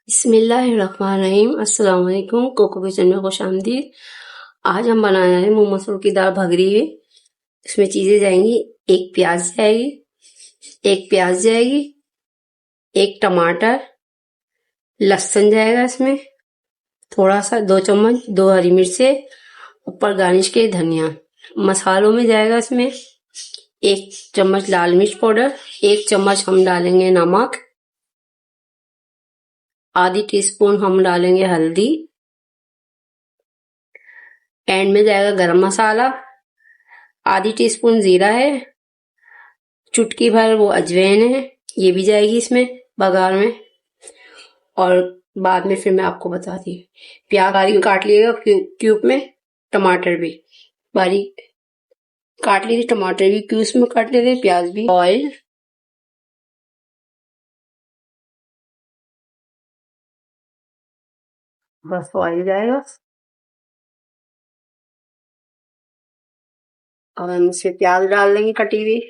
बिस्मिल्लाहिर्रहमानिर्रहीम। अस्सलाम वालेकुम। कोको किचन में खुशामदीद। आज हम बना रहे हैं मूंग मसूर की दाल भगरी है। इसमें चीजें जाएंगी, एक प्याज जाएगी, एक टमाटर, लहसुन जाएगा इसमें थोड़ा सा, 2 चम्मच, 2 हरी मिर्चें, ऊपर गार्निश के धनिया। मसालों में जाएगा इसमें 1 चम्मच लाल मिर्च पाउडर, 1 चम्मच हम डालेंगे नमक, आधी टीस्पून हम डालेंगे हल्दी, एंड में जाएगा गरम मसाला, आधी टीस्पून जीरा है, चुटकी भर वो अजवाइन है, ये भी जाएगी इसमें बघार में। और बाद में फिर मैं आपको बताती हूँ। प्याज बारीक काट लिएगा क्यूब में, टमाटर भी बारीक काट लीजिए, टमाटर भी क्यूब्स में काट लेते, प्याज भी। ऑयल, बस ऑयल जाएगा। और हम इसमें प्याज डाल देंगे कटी हुई,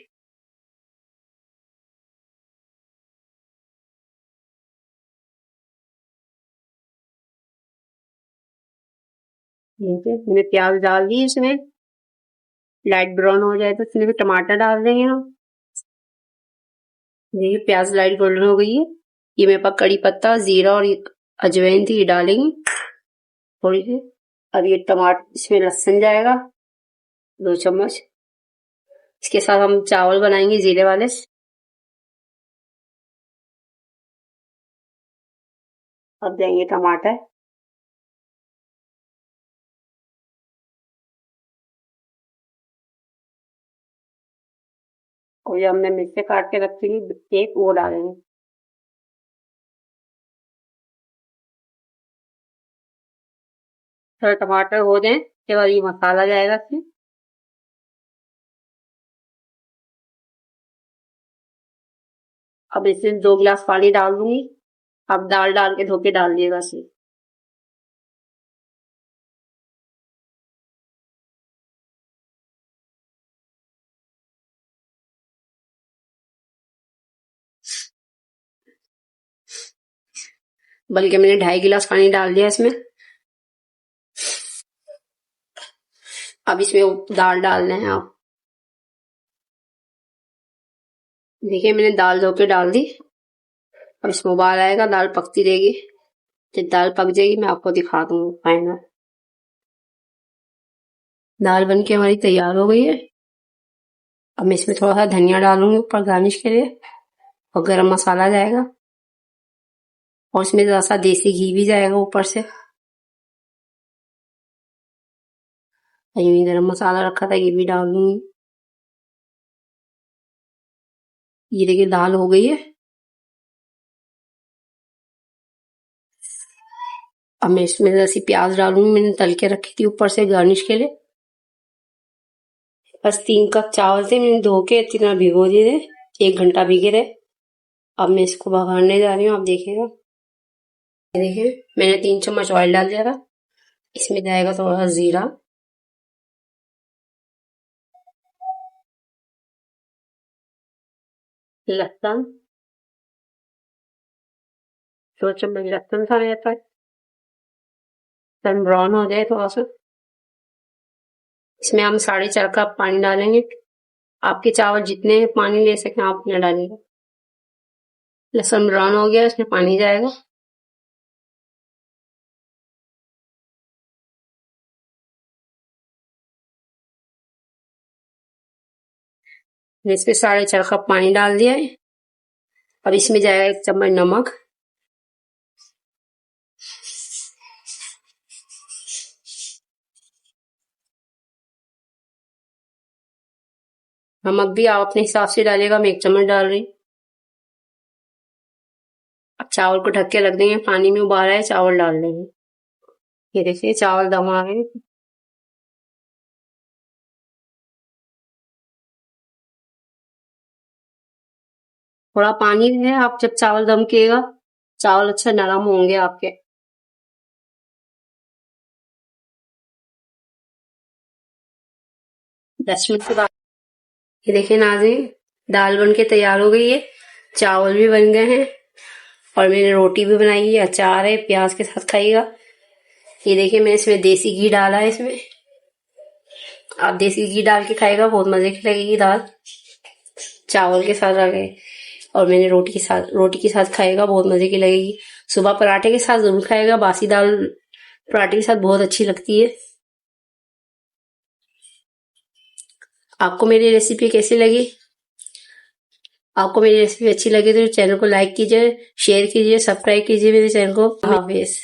मैंने प्याज डाल दी इसमें, लाइट ब्राउन हो जाए तो इसमें भी टमाटर डाल देंगे हम। देखिए प्याज लाइट गोल्डन हो गई है। ये मेरे पास कड़ी पत्ता, जीरा और अजवाइन थी, ये डालेंगे थोड़ी सी। अब ये टमाटर, इसमें लहसुन जाएगा 2 चम्मच। इसके साथ हम चावल बनाएंगे जीरे वाले। अब देंगे टमाटर, और ये हमने मिर्ची काट के रखी थी एक, वो डालेंगे। थोड़ा टमाटर हो जाए उसके बाद ये मसाला जाएगा इसमें। अब इसमें 2 गिलास पानी डाल दूंगी। अब दाल डाल के धो के डाल दिएगा इसमें। बल्कि मैंने 2.5 गिलास पानी डाल दिया इसमें। अब इसमें दाल डालना है। आप देखिए मैंने दाल धो के डाल दी। अब इसमें उबाल आएगा, दाल पकती रहेगी। जब दाल पक जाएगी मैं आपको दिखा दूंगा फाइनल। दाल बन के हमारी तैयार हो गई है। अब मैं इसमें थोड़ा सा धनिया डालूंगी ऊपर गार्निश के लिए, और गरम मसाला जाएगा, और इसमें थोड़ा सा देसी घी भी जाएगा ऊपर से। ये गरम मसाला रखा था, ये भी डाल दूंगी। ये देखिए दाल हो गई है। अब मैं इसमें जैसी प्याज डालूंगी, मैंने तल के रखी थी ऊपर से गार्निश के लिए। बस 3 कप चावल थे, मैंने धो के अच्छी तरह भिगो दिए थे, 1 घंटा भीगे थे। अब मैं इसको बघारने जा रही हूँ, आप देखिएगा। ये देखिए मैंने 3 चम्मच ऑयल डाल दिया था। इसमें जाएगा थोड़ा सा जीरा, लहसुन, 2 चम्मच लहसुन था मेरे पास। सन ब्राउन हो जाए थोड़ा सा, इसमें हम 4.5 कप पानी डालेंगे। आपके चावल जितने पानी ले सकें आप उतना डालिएगा। लहसुन ब्राउन हो गया, इसमें पानी जाएगा। इसमें 4.5 कप पानी डाल दिया है। अब इसमें जाएगा 1 चम्मच नमक, नमक भी आप अपने हिसाब से डालिएगा, मैं 1 चम्मच डाल रही। अब चावल को ढक के रख देंगे, पानी में उबाल आए चावल डाल देंगे। ये देखिए चावल दम आ गए। थोड़ा पानी है, आप जब चावल दम किएगा चावल अच्छा नरम होंगे आपके। दस मिनट के बाद ये देखिए नाज़रीन, दाल बन के तैयार हो गई है, चावल भी बन गए हैं। और मैंने रोटी भी बनाई है, अचार है, प्याज के साथ खाइएगा। ये देखिए मैंने इसमें देसी घी डाला है। इसमें आप देसी घी डाल के खाएगा, बहुत मजे की लगेगी दाल। चावल के साथ आ गए और मैंने रोटी के साथ खाएगा, बहुत मजे की लगेगी। सुबह पराठे के साथ जरूर खाएगा, बासी दाल पराठे के साथ बहुत अच्छी लगती है। आपको मेरी रेसिपी कैसी लगी? आपको मेरी रेसिपी अच्छी लगी तो चैनल को लाइक कीजिए, शेयर कीजिए, सब्सक्राइब कीजिए मेरे चैनल को। हाफिज।